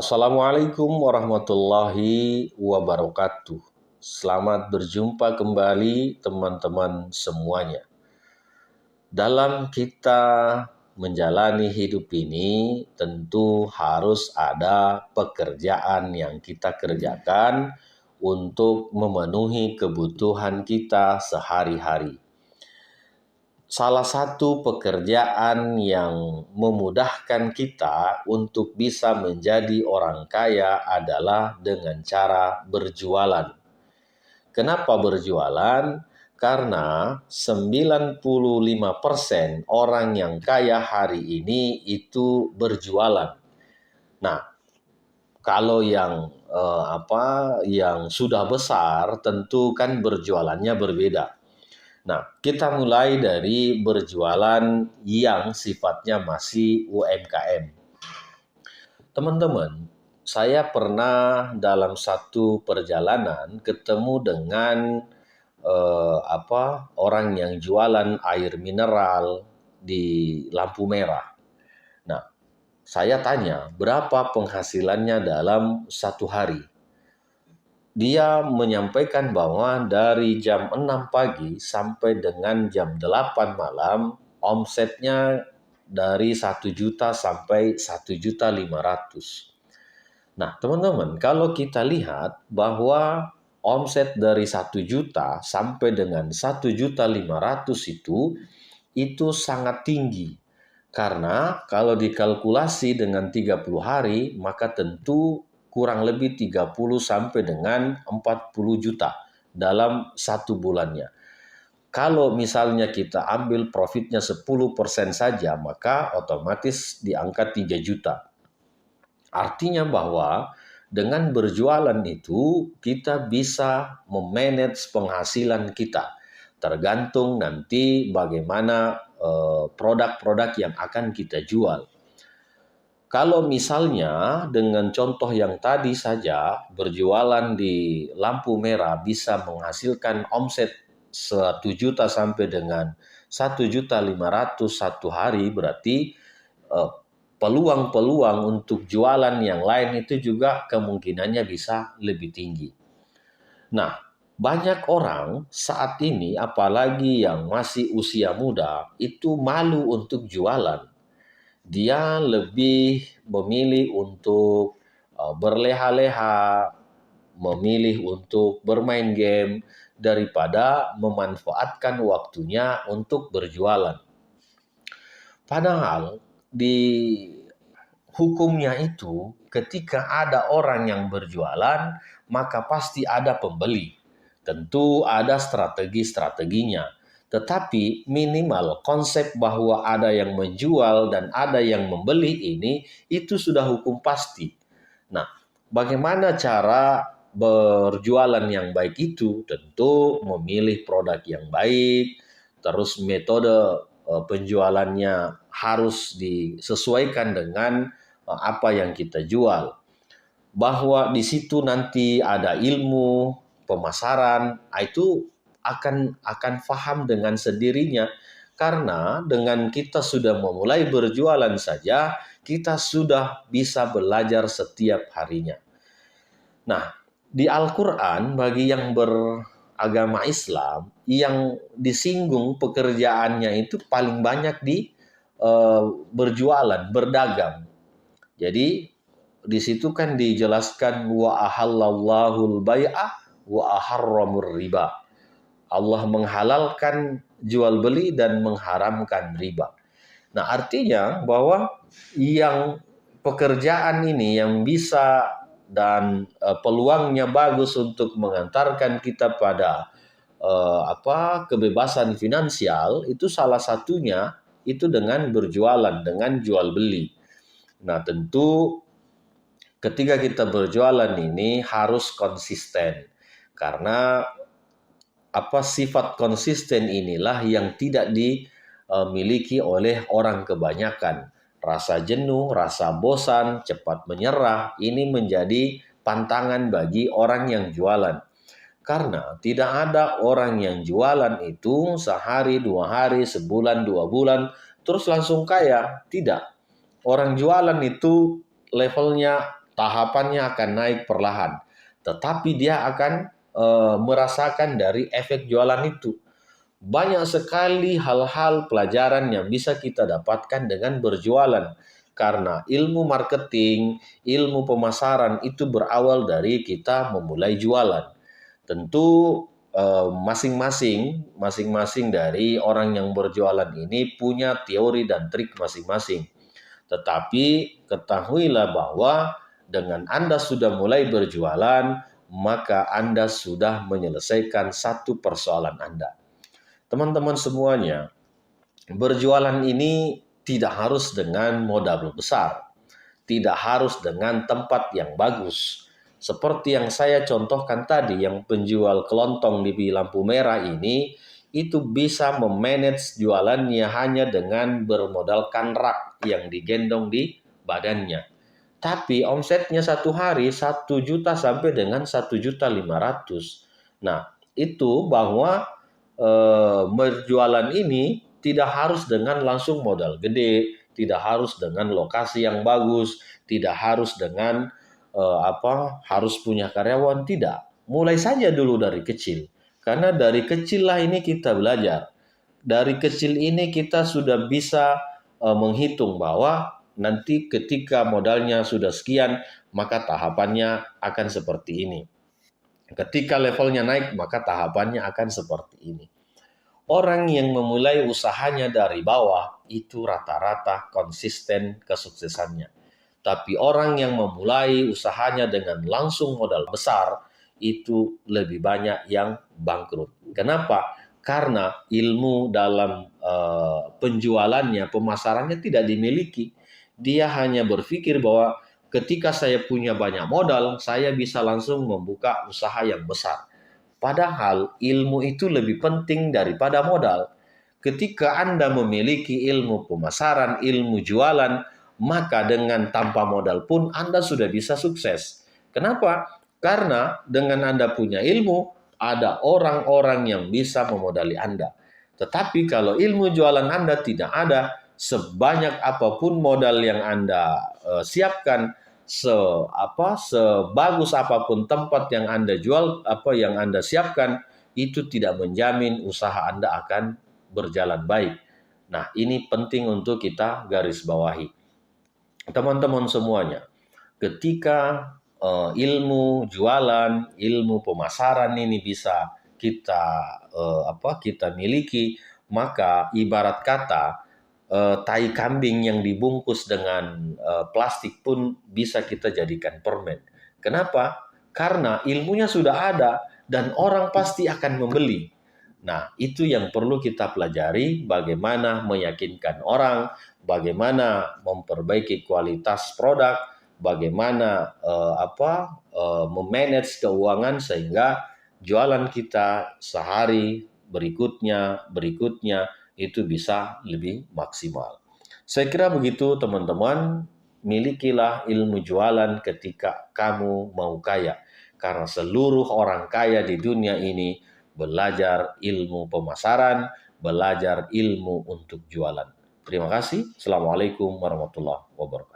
Assalamualaikum warahmatullahi wabarakatuh. Selamat berjumpa kembali teman-teman semuanya. Dalam kita menjalani hidup ini tentu harus ada pekerjaan yang kita kerjakan untuk memenuhi kebutuhan kita sehari-hari. Salah satu pekerjaan yang memudahkan kita untuk bisa menjadi orang kaya adalah dengan cara berjualan. Kenapa berjualan? Karena 95% orang yang kaya hari ini itu berjualan. Nah, kalau yang sudah besar tentu kan berjualannya berbeda. Nah, kita mulai dari berjualan yang sifatnya masih UMKM. Teman-teman, saya pernah dalam satu perjalanan ketemu dengan orang yang jualan air mineral di lampu merah. Nah, saya tanya berapa penghasilannya dalam satu hari. Dia menyampaikan bahwa dari jam 6 pagi sampai dengan jam 8 malam omsetnya dari 1 juta sampai 1.500.000. Nah, teman-teman, kalau kita lihat bahwa omset dari 1 juta sampai dengan 1.500.000 itu sangat tinggi. Karena kalau dikalkulasi dengan 30 hari, maka tentu kurang lebih 30 sampai dengan 40 juta dalam satu bulannya. Kalau misalnya kita ambil profitnya 10% saja, maka otomatis di angka 3 juta. Artinya bahwa dengan berjualan itu kita bisa memanage penghasilan kita. Tergantung nanti bagaimana produk-produk yang akan kita jual. Kalau misalnya dengan contoh yang tadi saja, berjualan di lampu merah bisa menghasilkan omset 1 juta sampai dengan 1.500.000 satu hari, berarti peluang-peluang untuk jualan yang lain itu juga kemungkinannya bisa lebih tinggi. Nah, banyak orang saat ini, apalagi yang masih usia muda, itu malu untuk jualan. Dia lebih memilih untuk berleha-leha, memilih untuk bermain game, daripada memanfaatkan waktunya untuk berjualan. Padahal di hukumnya itu, ketika ada orang yang berjualan, maka pasti ada pembeli. Tentu ada strategi-strateginya. Tetapi minimal konsep bahwa ada yang menjual dan ada yang membeli ini, itu sudah hukum pasti. Nah, bagaimana cara berjualan yang baik itu? Tentu memilih produk yang baik, terus metode penjualannya harus disesuaikan dengan apa yang kita jual. Bahwa di situ nanti ada ilmu pemasaran, itu akan paham dengan sendirinya. Karena dengan kita sudah memulai berjualan saja, kita sudah bisa belajar setiap harinya. Nah, di Al-Quran bagi yang beragama Islam, yang disinggung pekerjaannya itu paling banyak di berjualan, berdagang. Jadi di situ kan dijelaskan wa ahallallahul bai'ah wa aharramur riba. Allah menghalalkan jual beli dan mengharamkan riba. Nah, artinya bahwa yang pekerjaan ini yang bisa dan peluangnya bagus untuk mengantarkan kita pada kebebasan finansial, itu salah satunya itu dengan berjualan, dengan jual beli. Nah, tentu ketika kita berjualan ini harus konsisten. Karena sifat konsisten inilah yang tidak dimiliki oleh orang kebanyakan. Rasa jenuh, rasa bosan, cepat menyerah, ini menjadi pantangan bagi orang yang jualan. Karena tidak ada orang yang jualan itu sehari, 2 hari, sebulan, 2 bulan, terus langsung kaya. Tidak. Orang jualan itu levelnya tahapannya akan naik perlahan, tetapi dia akan merasakan dari efek jualan itu. Banyak sekali hal-hal pelajaran yang bisa kita dapatkan dengan berjualan. Karena ilmu marketing, ilmu pemasaran itu berawal dari kita memulai jualan. Tentu masing-masing dari orang yang berjualan ini punya teori dan trik masing-masing. Tetapi ketahuilah bahwa dengan Anda sudah mulai berjualan, maka Anda sudah menyelesaikan satu persoalan Anda. Teman-teman semuanya, berjualan ini tidak harus dengan modal besar, tidak harus dengan tempat yang bagus. Seperti yang saya contohkan tadi, yang penjual kelontong di lampu merah ini, itu bisa memanage jualannya hanya dengan bermodalkan rak yang digendong di badannya. Tapi omsetnya satu hari 1 juta sampai dengan 1,5 juta. Nah, itu bahwa berjualan ini tidak harus dengan langsung modal gede, tidak harus dengan lokasi yang bagus, tidak harus dengan harus punya karyawan, tidak. Mulai saja dulu dari kecil. Karena dari kecil lah ini kita belajar. Dari kecil ini kita sudah bisa menghitung bahwa nanti ketika modalnya sudah sekian, maka tahapannya akan seperti ini. Ketika levelnya naik, maka tahapannya akan seperti ini. Orang yang memulai usahanya dari bawah itu rata-rata konsisten kesuksesannya. Tapi orang yang memulai usahanya dengan langsung modal besar itu lebih banyak yang bangkrut. Kenapa? Karena ilmu dalam penjualannya, pemasarannya tidak dimiliki. Dia hanya berpikir bahwa ketika saya punya banyak modal, saya bisa langsung membuka usaha yang besar. Padahal ilmu itu lebih penting daripada modal. Ketika Anda memiliki ilmu pemasaran, ilmu jualan, maka dengan tanpa modal pun Anda sudah bisa sukses. Kenapa? Karena dengan Anda punya ilmu, ada orang-orang yang bisa memodali Anda. Tetapi kalau ilmu jualan Anda tidak ada, sebanyak apapun modal yang Anda siapkan, sebagus apapun tempat yang Anda jual, yang Anda siapkan, itu tidak menjamin usaha Anda akan berjalan baik. Nah, ini penting untuk kita garis bawahi. Teman-teman semuanya, ketika ilmu jualan, ilmu pemasaran ini bisa kita miliki, maka ibarat kata tai kambing yang dibungkus dengan plastik pun bisa kita jadikan permen. Kenapa? Karena ilmunya sudah ada dan orang pasti akan membeli. Nah, itu yang perlu kita pelajari, bagaimana meyakinkan orang, bagaimana memperbaiki kualitas produk, bagaimana memanage keuangan sehingga jualan kita sehari berikutnya itu bisa lebih maksimal. Saya kira begitu teman-teman, milikilah ilmu jualan ketika kamu mau kaya. Karena seluruh orang kaya di dunia ini belajar ilmu pemasaran, belajar ilmu untuk jualan. Terima kasih. Assalamualaikum warahmatullahi wabarakatuh.